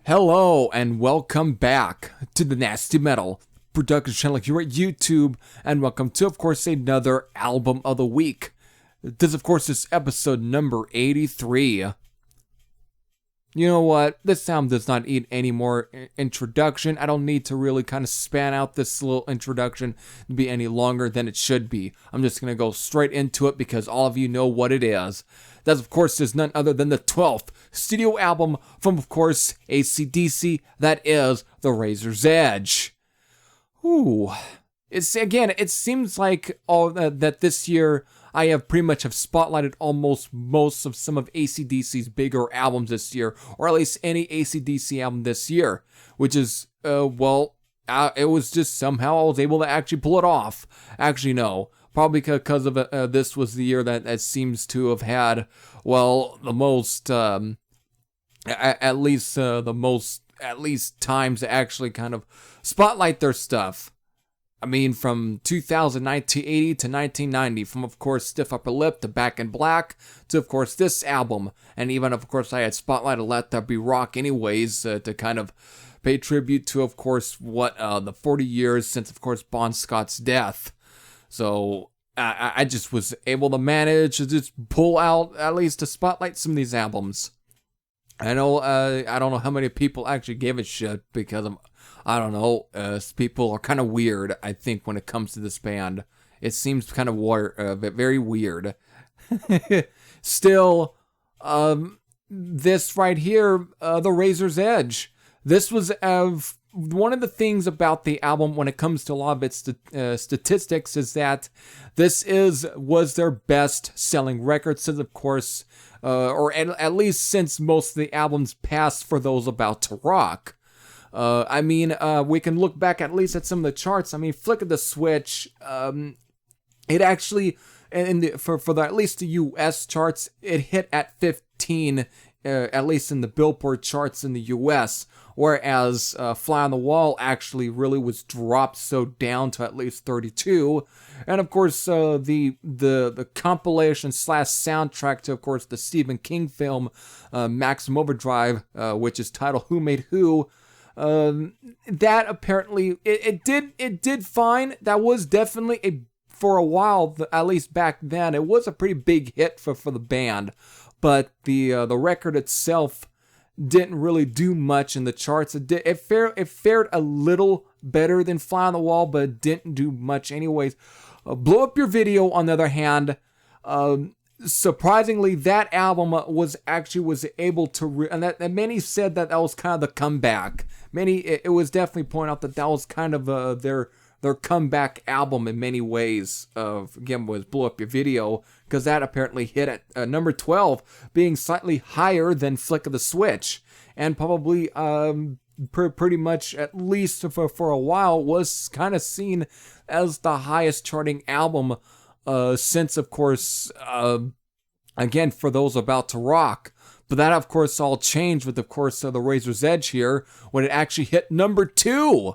Hello and welcome back to the Nasty Metal production channel here at YouTube, and welcome to, of course, another album of the week. This, of course, is episode number 83. You know what? This album does not need any more introduction. I don't need to really kind of span out this little introduction to be any longer than it should be. I'm just going to go straight into it because all of you know what it is. That, of course, is none other than the 12th studio album from, of course, AC/DC. That is The Razor's Edge. Ooh. It seems like that this year I have pretty much spotlighted almost most of some of AC/DC's bigger albums this year, or at least any AC/DC album this year, which is, it was just somehow I was able to actually pull it off. Actually, no. Probably because of this was the year that seems to have had, well, the most, at least times to actually kind of spotlight their stuff. I mean, from 1980 to 1990, from, of course, Stiff Upper Lip to Back in Black to, of course, this album. And even, of course, I had spotlighted Let There Be Rock anyways to kind of pay tribute to, of course, the 40 years since, of course, Bon Scott's death. So I just was able to manage to just pull out at least to spotlight some of these albums. I know I don't know how many people actually gave a shit because I don't know. People are kind of weird, I think, when it comes to this band. It seems kind of very weird. Still, this right here, The Razor's Edge. This was one of the things about the album when it comes to a lot of its statistics is that this was their best-selling record since, of course, or at least since most of the albums passed for those about to rock. We can look back at least at some of the charts. I mean, flick of the switch, it actually, for at least the U.S. charts, it hit at 15, at least in the Billboard charts in the U.S., whereas Fly on the Wall actually really was dropped so down to at least 32. And of course, the compilation / soundtrack to, of course, the Stephen King film Maximum Overdrive, which is titled Who Made Who, that apparently it did fine. That was definitely for a while, at least back then, it was a pretty big hit for the band. But the record itself didn't really do much in the charts. It fared a little better than Fly on the Wall, but it didn't do much anyways. Blow Up Your Video, on the other hand, surprisingly, that album was able to, and many said that was kind of the comeback. It was definitely pointed out that was kind of their comeback album in many ways. Again, was Blow Up Your Video, because that apparently hit at number 12, being slightly higher than Flick of the Switch, and probably pretty much, at least for a while, was kind of seen as the highest charting album since, of course, again, for those about to rock. But that, of course, all changed with, of course, The Razor's Edge here, when it actually hit number 2.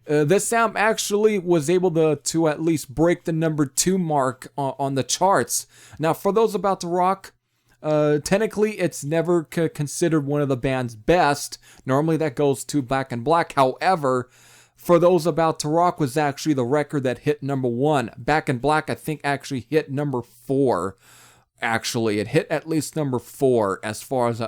This album actually was able to at least break the number 2 mark on the charts. Now, for those about to rock, technically it's never considered one of the band's best. Normally that goes to Back in Black. However, for those about to rock was actually the record that hit number 1. Back in Black, I think, actually hit number 4. Actually, it hit at least number 4 as far as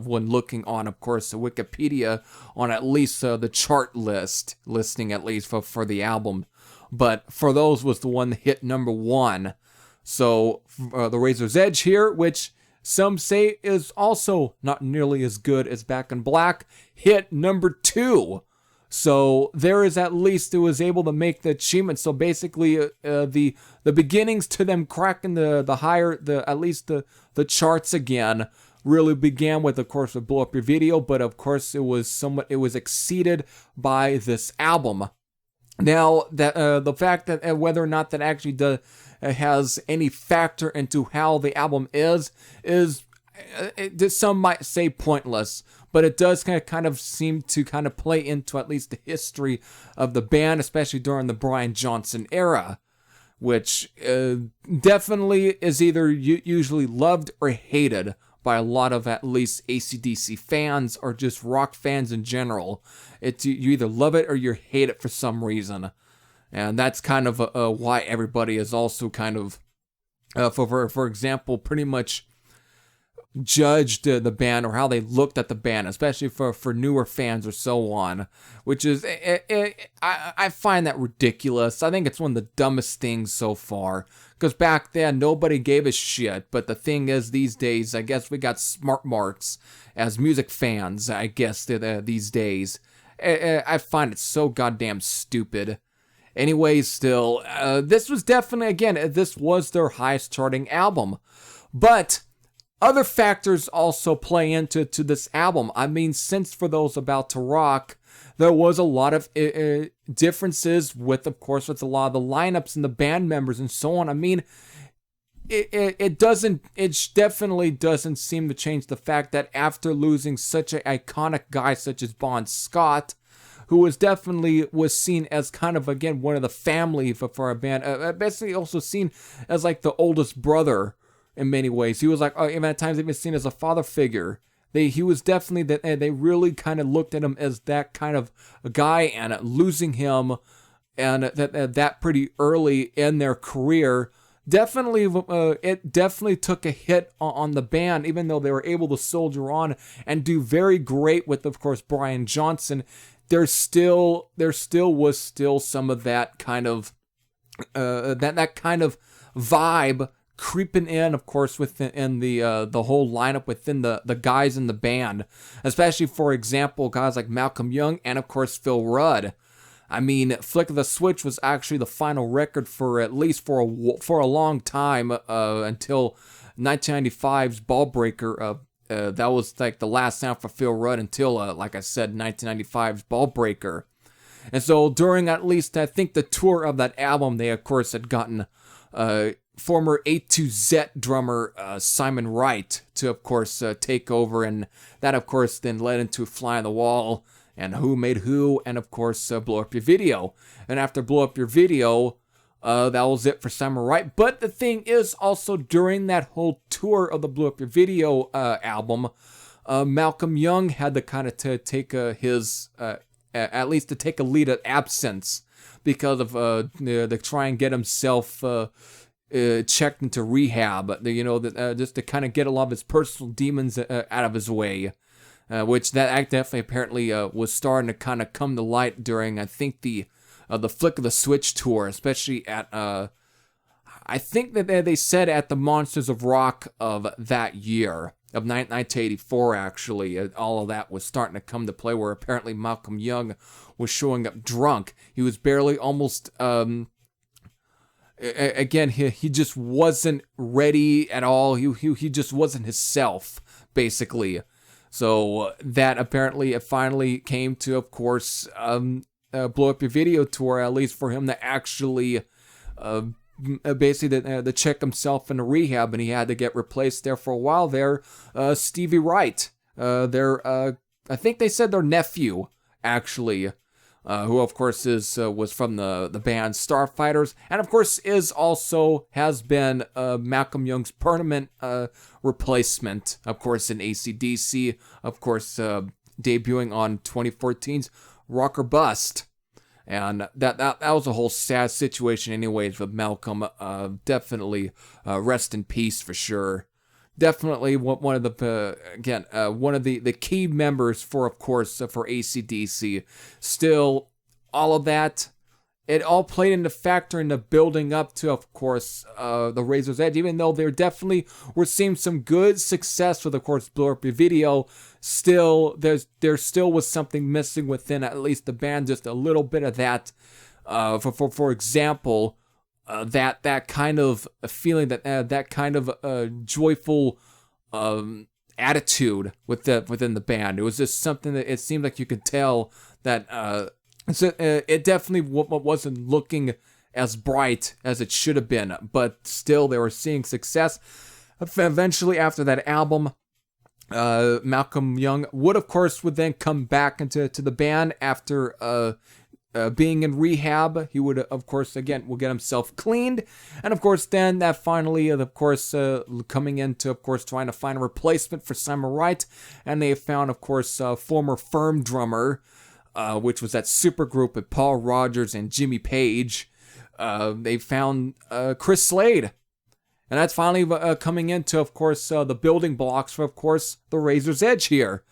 when looking on, of course, Wikipedia, on at least the chart listing at least for the album. But for those was the one that hit number 1. So The Razor's Edge here, which some say is also not nearly as good as Back in Black, hit number 2. So there is at least it was able to make the achievement. So basically, the beginnings to them cracking the higher, at least the charts again really began with, of course, with Blow Up Your Video, but of course it was exceeded by this album. Now, that the fact that whether or not that actually has any factor into how the album is some might say pointless, but it does kind of seem to kind of play into at least the history of the band, especially during the Brian Johnson era, which definitely is either usually loved or hated by a lot of at least AC/DC fans or just rock fans in general. You either love it or you hate it for some reason. And that's kind of why everybody is also kind of, for example, pretty much judged the band or how they looked at the band, especially for newer fans or so on, which is, I find that ridiculous. I think it's one of the dumbest things so far, because back then nobody gave a shit, but the thing is, these days, I guess we got smart marks as music fans, I guess, these days. I find it so goddamn stupid. Anyways, still, this was definitely, again, this was their highest charting album, but other factors also play into this album. I mean, since for those about to rock, there was a lot of differences with, of course, with a lot of the lineups and the band members and so on. I mean, it definitely doesn't seem to change the fact that after losing such an iconic guy such as Bon Scott, who was seen as kind of, again, one of the family for a band, basically also seen as like the oldest brother in many ways. He was like, even at times even seen as a father figure. He was definitely that. They really kind of looked at him as that kind of a guy, and losing him, and that pretty early in their career, definitely it definitely took a hit on the band. Even though they were able to soldier on and do very great with, of course, Brian Johnson, there still was some of that kind of that kind of vibe creeping in, of course, within the whole lineup, within the guys in the band, especially, for example, guys like Malcolm Young and, of course, Phil Rudd. I mean, Flick of the Switch was actually the final record for at least for a long time, until 1995's Ball Breaker. That was like the last sound for Phil Rudd until, like I said, 1995's Ball Breaker. And so during at least, I think, the tour of that album, they, of course, had gotten former A2Z drummer Simon Wright to, of course, take over, and that, of course, then led into Fly on the Wall and Who Made Who, and, of course, Blow Up Your Video. And after Blow Up Your Video, that was it for Simon Wright. But the thing is, also during that whole tour of the Blow Up Your Video album, Malcolm Young had to kind of take at least to take a lead at absence, because of to try and get himself checked into rehab, just to kind of get a lot of his personal demons out of his way, which that definitely apparently was starting to kind of come to light during, I think, the Flick of the Switch tour, especially at, I think that they said at the Monsters of Rock of that year, of 1984, actually, all of that was starting to come to play, where apparently Malcolm Young was showing up drunk. He was barely almost, again, he just wasn't ready at all. He just wasn't himself, basically. So that apparently it finally came to, of course, Blow Up Your Video tour, at least for him to actually basically to check himself into rehab, and he had to get replaced there for a while there. Stevie Wright, I think they said their nephew, actually, who of course was from the band Starfighters, and of course has been Malcolm Young's permanent replacement, of course, in AC/DC, of course, debuting on 2014's Rock or Bust. And that was a whole sad situation anyways with Malcolm. Definitely rest in peace for sure. Definitely one of the one of the key members for, of course, for AC/DC. Still, all of that, it all played into factor into building up to, of course, the Razor's Edge. Even though there definitely were seeing some good success with, of course, Blow Up Your Video, still there still was something missing within at least the band, just a little bit of that. For example, that kind of feeling, that kind of joyful attitude within the band. It was just something that it seemed like you could tell that it definitely wasn't looking as bright as it should have been, but still they were seeing success. Eventually, after that album, Malcolm Young would then come back into the band after being in rehab. He would, of course, will get himself cleaned. And, of course, then that finally, coming into, of course, trying to find a replacement for Simon Wright. And they found, of course, former Firm drummer, which was that supergroup with Paul Rogers and Jimmy Page. They found Chris Slade. And that's finally coming into, of course, the building blocks for, of course, the Razor's Edge here.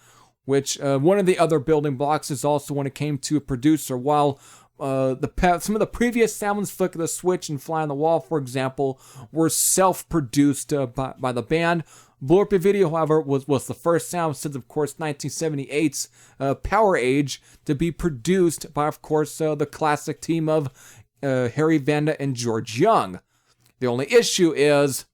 Which one of the other building blocks is also when it came to a producer. While some of the previous albums, Flick of the Switch and Fly on the Wall, for example, were self-produced by the band. Blow Up Your Video, however, was the first album since, of course, 1978's Power Age to be produced by, of course, the classic team of Harry Vanda and George Young. The only issue is,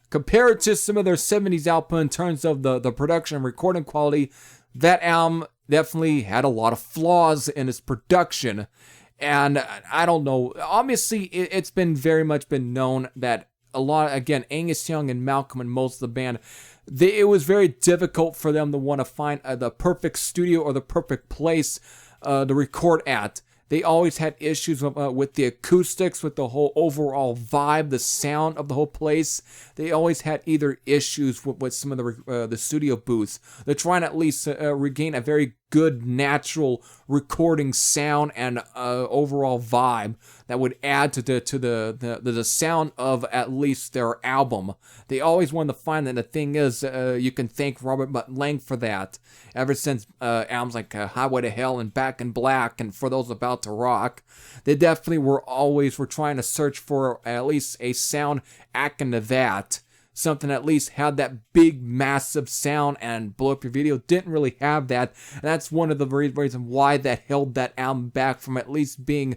compared to some of their 70s output in terms of the production and recording quality, that album definitely had a lot of flaws in its production. And I don't know, obviously it's been very much been known that Angus Young and Malcolm and most of the band, it was very difficult for them to want to find the perfect studio or the perfect place to record at. They always had issues with the acoustics, with the whole overall vibe, the sound of the whole place. They always had either issues with some of the studio booths. They're trying to at least regain a very good natural recording sound and overall vibe that would add to the sound of at least their album. They always wanted to find that. The thing is, you can thank Robert Lang for that. Ever since albums like Highway to Hell and Back in Black and For Those About to Rock, they definitely were trying to search for at least a sound akin to that. Something that at least had that big, massive sound, and Blow Up Your Video didn't really have that. And that's one of the reasons why that held that album back from at least being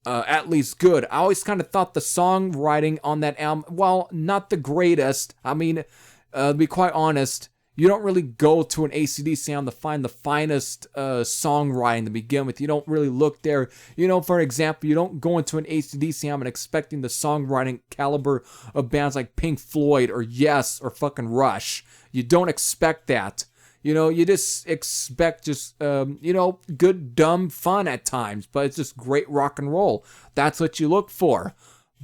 at least good. I always kind of thought the songwriting on that album, while not the greatest, I mean, to be quite honest, you don't really go to an AC/DC album to find the finest songwriting to begin with. You don't really look there. For example, you don't go into an AC/DC album expecting the songwriting caliber of bands like Pink Floyd or Yes or fucking Rush. You don't expect that. You just expect good, dumb fun at times, but it's just great rock and roll. That's what you look for.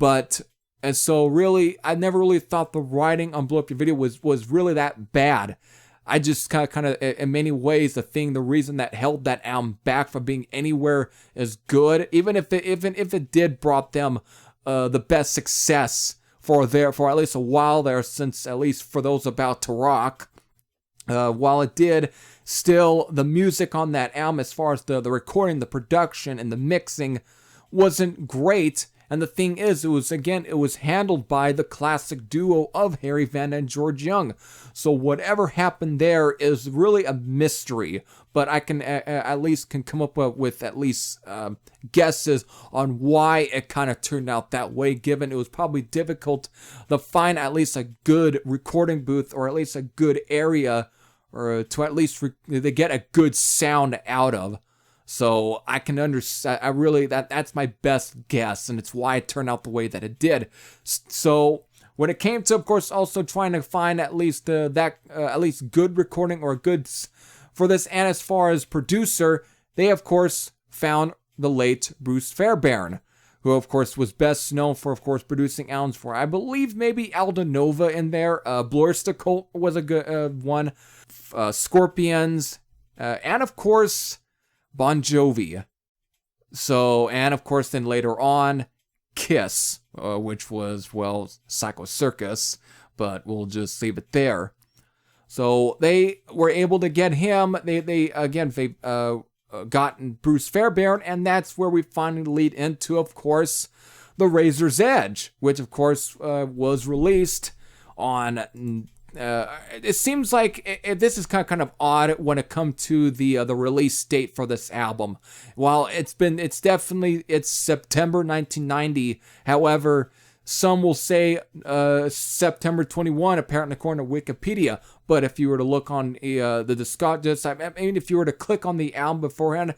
And so really, I never really thought the writing on Blow Up Your Video was really that bad. I just kind of, in many ways, the reason that held that album back from being anywhere as good, even if it did brought them the best success for at least a while there, since at least For Those About to Rock, while it did, still the music on that album, as far as the recording, the production, and the mixing, wasn't great. And the thing is, it was handled by the classic duo of Harry Vanda and George Young. So whatever happened there is really a mystery. But I can at least come up with at least guesses on why it kind of turned out that way, given it was probably difficult to find at least a good recording booth, or at least a good area, or to at least to get a good sound out of. So I can understand, that's my best guess, and it's why it turned out the way that it did. So when it came to, of course, also trying to find at least at least good recording or good for this, and as far as producer, they of course found the late Bruce Fairbairn, who of course was best known for, of course, producing albums for, I believe, maybe Aldo Nova in there. Blurster Cult was a good one. Scorpions, and of course Bon Jovi. So, and of course then later on, Kiss, which was, well, Psycho Circus, but we'll just leave it there. So they were able to get him. They gotten Bruce Fairbairn, and that's where we finally lead into, of course, The Razor's Edge, which of course was released on. It seems like this is kind of odd when it comes to the release date for this album. While it's September 1990. However, Some will say September 21, apparently according to Wikipedia. But if you were to look on the Discogs, I mean, if you were to click on the album beforehand,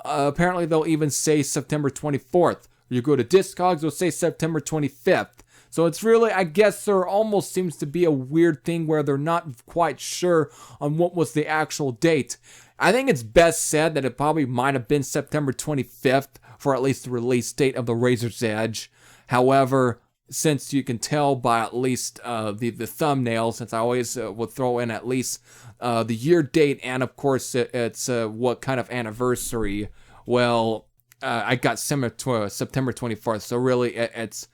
apparently they'll even say September 24th. You go to Discogs, they'll say September 25th. So it's really, I guess there almost seems to be a weird thing where they're not quite sure on what was the actual date. I think it's best said that it probably might have been September 25th for at least the release date of the Razor's Edge. However, since you can tell by at least the thumbnail, since I always will throw in at least the year date and of course it's what kind of anniversary, well, I got September 24th, so really it's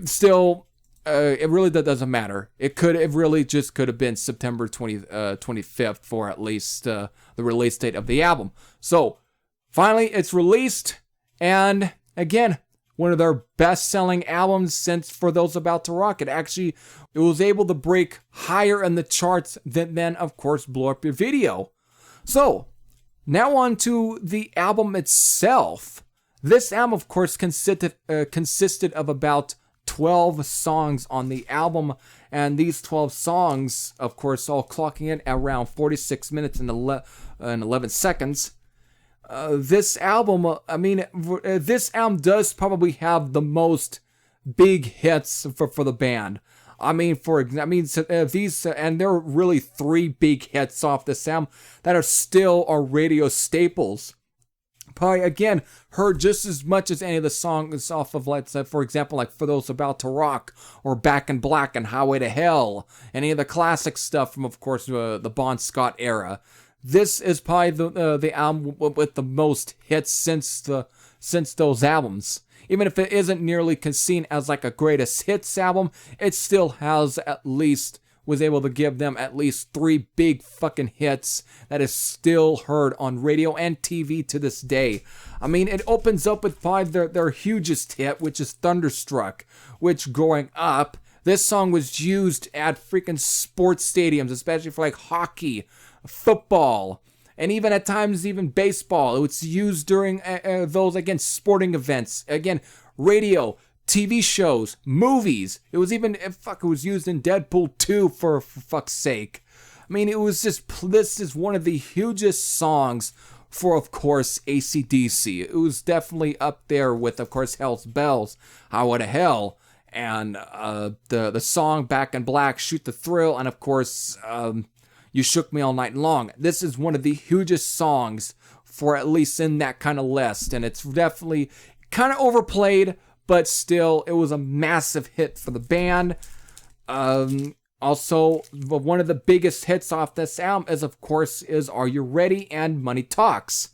still, it really doesn't matter. It really just could have been September 25th for at least the release date of the album. So finally, it's released, and again, one of their best-selling albums since For Those About to Rock. It was able to break higher in the charts than of course, Blow Up Your Video. So now on to the album itself. This album, of course, consisted of about 12 songs on the album, and these 12 songs, of course, all clocking in around 46 minutes and 11 seconds. This album, this album does probably have the most big hits for the band. These, and there are really 3 big hits off this album that are still radio staples. Probably, again, heard just as much as any of the songs off of, let's say, for example, like For Those About to Rock, or Back in Black and Highway to Hell, any of the classic stuff from, of course, the Bon Scott era. This is probably the album with the most hits since those albums. Even if it isn't nearly seen as like a greatest hits album, it still was able to give them at least 3 big fucking hits that is still heard on radio and TV to this day. I mean, it opens up with probably their hugest hit, which is Thunderstruck, which growing up, this song was used at freaking sports stadiums, especially for like hockey, football, and even at times even baseball. It was used during those, again, sporting events, again, radio, TV shows, movies. It was even, it was used in Deadpool 2 for fuck's sake. I mean, this is one of the hugest songs for, of course, AC/DC. It was definitely up there with, of course, Hell's Bells, Highway to Hell, and the song Back in Black, Shoot the Thrill, and of course, You Shook Me All Night Long. This is one of the hugest songs for at least in that kind of list, and it's definitely kind of overplayed, but still, it was a massive hit for the band. Also, one of the biggest hits off this album is, of course, Are You Ready and Money Talks.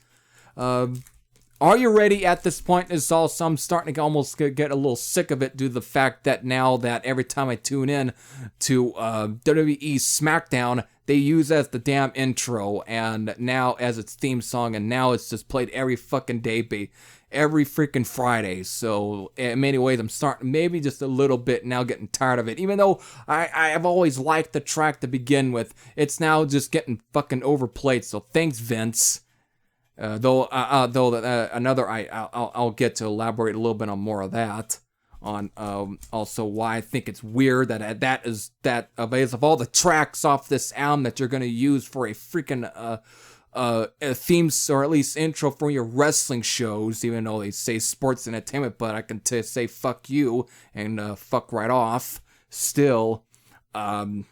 Are You Ready at this point is also, I'm starting to almost get a little sick of it due to the fact that now that every time I tune in to WWE SmackDown, they use as the damn intro, and now as its theme song, and now it's just played every fucking day, every freaking Friday. So in many ways, I'm starting maybe just a little bit now getting tired of it. Even though I've always liked the track to begin with, it's now just getting fucking overplayed. So thanks, Vince. I'll get to elaborate a little bit on more of that. On also why I think it's weird that of all the tracks off this album that you're gonna use for a freaking a theme, or at least intro for your wrestling shows, even though they say sports entertainment, but I can say fuck you and fuck right off. Still, I'll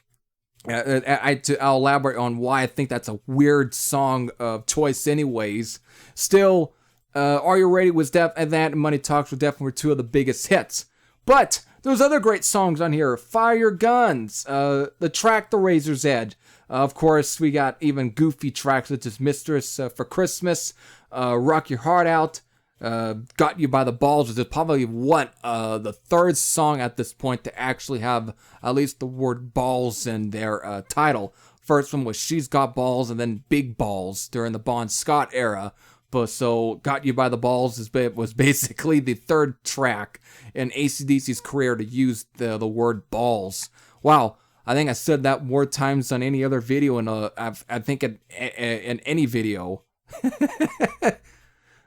elaborate on why I think that's a weird song of choice anyways. Still, Are You Ready was that and Money Talks were definitely 2 of the biggest hits. But there's other great songs on here. Fire Your Guns, the track The Razor's Edge. Of course, we got even goofy tracks such as Mistress for Christmas, Rock Your Heart Out, Got You by the Balls, which is probably the 3rd song at this point to actually have at least the word balls in their title. First one was She's Got Balls, and then Big Balls during the Bon Scott era. But so Got You by the Balls was basically the 3rd track in AC/DC's career to use the word balls. Wow. I think I said that more times than any other video I think in any video.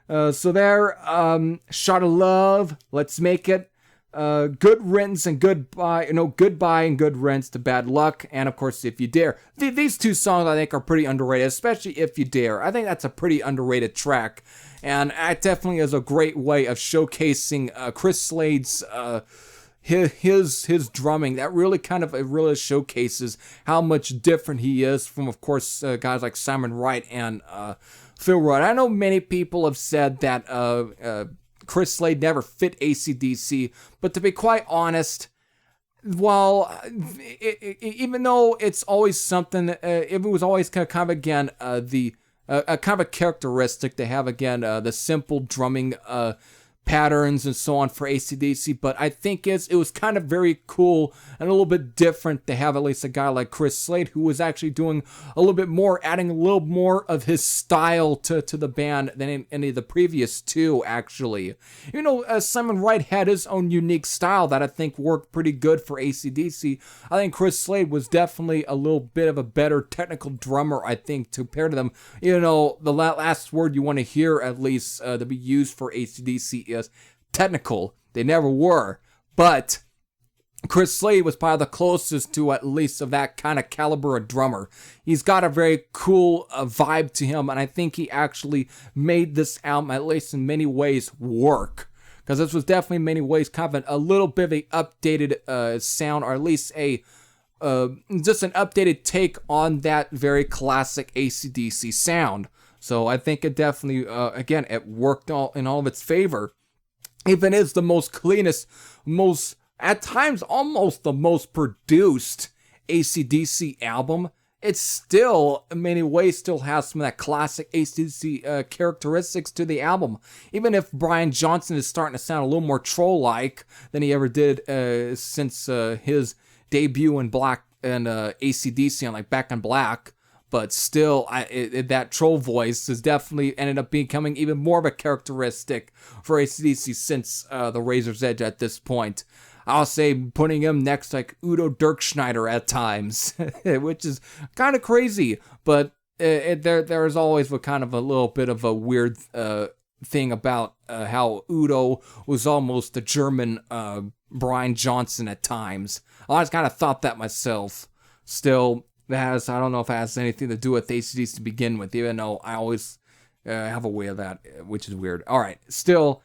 So there, Shot of Love, Let's Make It, Good riddance and goodbye, goodbye and good riddance to bad luck, and of course, if you dare. These two songs I think are pretty underrated, especially if you dare. I think that's a pretty underrated track, and it definitely is a great way of showcasing Chris Slade's his drumming. That really kind of really showcases how much different he is from, of course, guys like Simon Wright and Phil Rudd. I know many people have said that Chris Slade never fit AC/DC, but to be quite honest, well, even though it's always something, it was always kind of again the kind of a characteristic to have again the simple drumming patterns and so on for AC/DC, but I think it was kind of very cool and a little bit different to have at least a guy like Chris Slade who was actually doing a little bit more, adding a little more of his style to the band than any of the previous two, actually. Simon Wright had his own unique style that I think worked pretty good for AC/DC. I think Chris Slade was definitely a little bit of a better technical drummer, I think, compared to them. The last word you want to hear, at least, to be used for AC/DC is technical. They never were, but Chris Slade was probably the closest to at least of that kind of caliber of drummer. He's got a very cool vibe to him, and I think he actually made this album, at least in many ways, work. Because this was definitely in many ways kind of a little bit of an updated sound, or at least just an updated take on that very classic AC/DC sound. So I think it definitely, again, it worked in all of its favor. Even is the most cleanest, most, at times, almost the most produced AC/DC album, it still, in many ways, still has some of that classic AC/DC characteristics to the album. Even if Brian Johnson is starting to sound a little more troll-like than he ever did since his debut in Black and AC/DC on Back in Black. But still, that troll voice has definitely ended up becoming even more of a characteristic for AC/DC since the Razor's Edge at this point. I'll say putting him next like Udo Dirkschneider at times, which is kind of crazy. But there is always kind of a little bit of a weird thing about how Udo was almost the German Brian Johnson at times. I always kind of thought that myself. Still, I don't know if it has anything to do with AC/DC to begin with, even though I always have a way of that, which is weird. All right, still,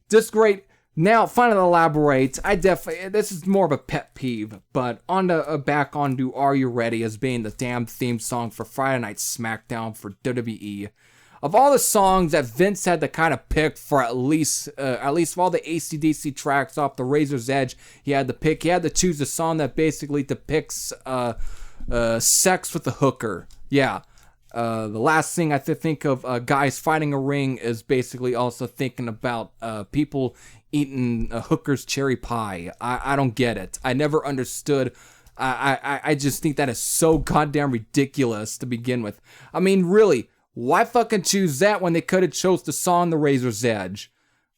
just great. Now, finally elaborate. This is more of a pet peeve, but back onto Are You Ready as being the damn theme song for Friday Night SmackDown for WWE. Of all the songs that Vince had to kind of pick for at least of all the AC/DC tracks off the Razor's Edge, he had to choose a song that basically depicts sex with a hooker. Yeah. The last thing I think of guys fighting a ring is basically also thinking about people eating a hooker's cherry pie. I don't get it. I never understood. I just think that is so goddamn ridiculous to begin with. I mean, really, why fucking choose that when they could have chose the song The Razor's Edge?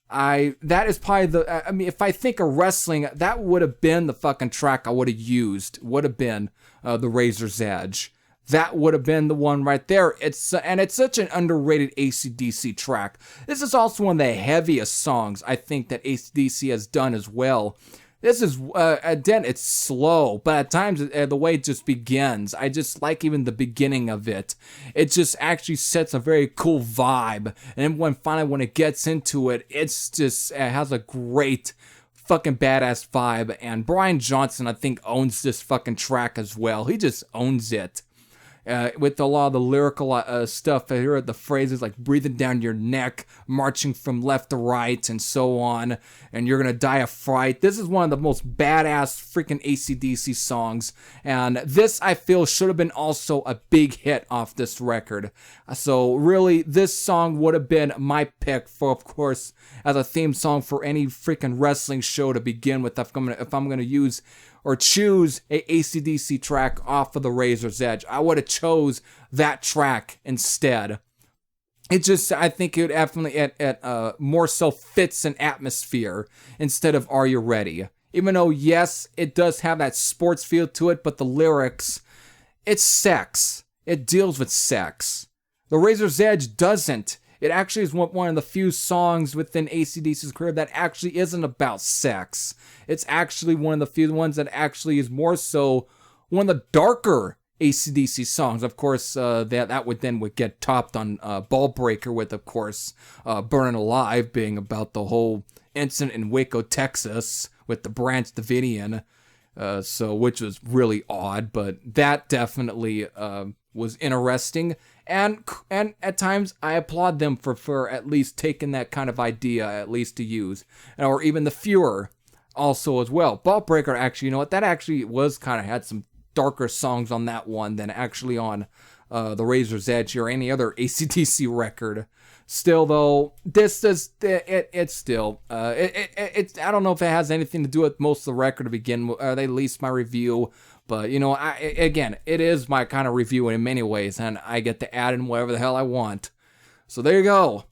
That is probably if I think of wrestling, that would have been the fucking track I would have used. Would have been The Razor's Edge. That would have been the one right there. It's such an underrated AC/DC track. This is also one of the heaviest songs I think that AC/DC has done as well. This is, again, it's slow, but at times the way it just begins, I just like even the beginning of it. It just actually sets a very cool vibe. And then when it gets into it, it has a great fucking badass vibe. And Brian Johnson, I think, owns this fucking track as well. He just owns it. With a lot of the lyrical stuff, I hear the phrases like breathing down your neck, marching from left to right, and so on, and you're gonna die of fright. This is one of the most badass freaking AC/DC songs, and this, I feel, should have been also a big hit off this record. So really, this song would have been my pick for, of course, as a theme song for any freaking wrestling show to begin with, if I'm gonna use or choose a AC/DC track off of the Razor's Edge. I would have chose that track instead. I think it definitely more so fits an atmosphere instead of Are You Ready? Even though, yes, it does have that sports feel to it, but the lyrics, it's sex. It deals with sex. The Razor's Edge doesn't. It actually is one of the few songs within AC/DC's career that actually isn't about sex. It's actually one of the few ones that actually is more so one of the darker AC/DC songs. Of course, that would get topped on Ball Breaker with, of course, Burning Alive being about the whole incident in Waco, Texas with the Branch Davidian. Which was really odd, but that definitely was interesting, and at times I applaud them for at least taking that kind of idea at least to use, or even the Fuhrer also as well. Ball Breaker, actually, you know what, that actually was kind of had some darker songs on that one than actually on the Razor's Edge or any other AC/DC record. Still, though, this is it's still I don't know if it has anything to do with most of the record to begin with, or at least my review. But you know, again, it is my kind of review in many ways, and I get to add in whatever the hell I want. So there you go,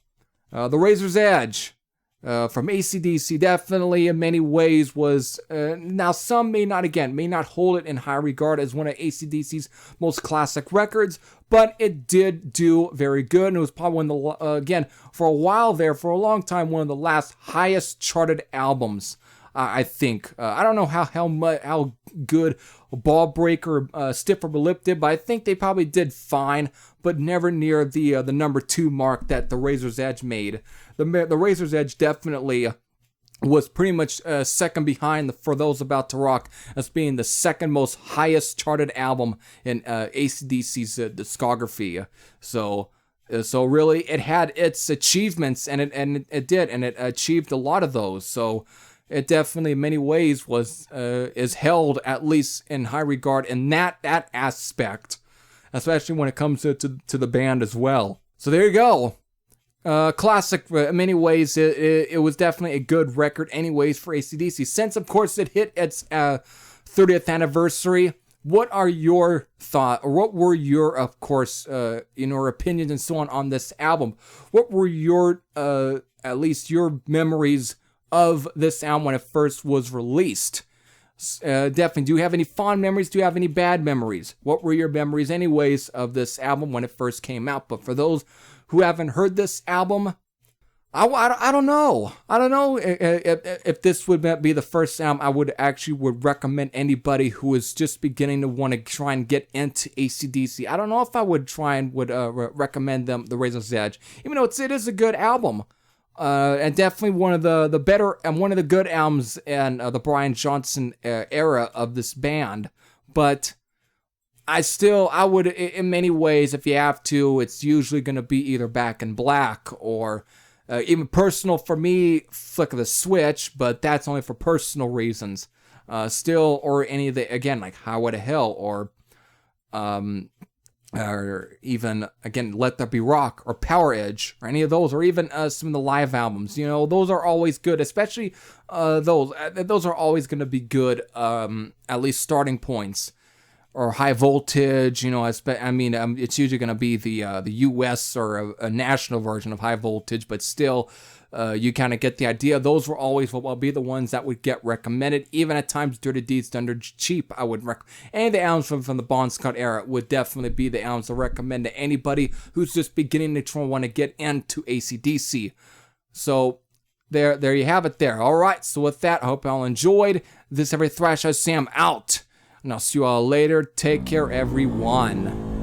the Razor's Edge from AC/DC definitely in many ways was now some may not hold it in high regard as one of AC/DC's most classic records, but it did do very good, and it was probably one of the again for a while there, for a long time, one of the last highest charted albums. I think I don't know how good Ball Breaker, Stiff Upper Lip did, but I think they probably did fine, but never near the number 2 mark that the Razor's Edge made. The Razor's Edge definitely was pretty much second behind For Those About to Rock as being the second most highest charted album in AC/DC's discography. So really, it had its achievements, and it achieved a lot of those. So it definitely, in many ways, is held at least in high regard in that aspect, especially when it comes to the band as well. So there you go. Classic in many ways. It was definitely a good record anyways for AC/DC. Since, of course, it hit its 30th anniversary, what are your thoughts, or what were your, of course, opinions and so on this album? What were your, at least your memories of this album when it first was released? Definitely, do you have any fond memories? Do you have any bad memories? What were your memories anyways of this album when it first came out? But for those who haven't heard this album, I don't know. I don't know if this would be the first album I would recommend anybody who is just beginning to want to try and get into AC/DC. I don't know if I would recommend them the Razor's Edge, even though it is a good album. And definitely one of the better and one of the good albums in the Brian Johnson era of this band. But I would, in many ways, if you have to, it's usually going to be either Back in Black or even personal for me, Flick of the Switch, but that's only for personal reasons. Or any of the, again, like Highway to Hell or even, again, Let There Be Rock or Power Edge or any of those, or even some of the live albums. You know, those are always good, especially those are always going to be good, at least starting points. Or High Voltage, you know, it's usually going to be the US or a national version of High Voltage, but still, you kind of get the idea. Those were always what will be the ones that would get recommended. Even at times, Dirty Deeds Done Dirt Cheap, I would recommend. Any of the albums from the Bon Scott era would definitely be the albums to recommend to anybody who's just beginning to want to get into AC/DC. So there you have it there. All right, so with that, I hope you all enjoyed this. Every Thrash House Sam out. And I'll see you all later. Take care, everyone.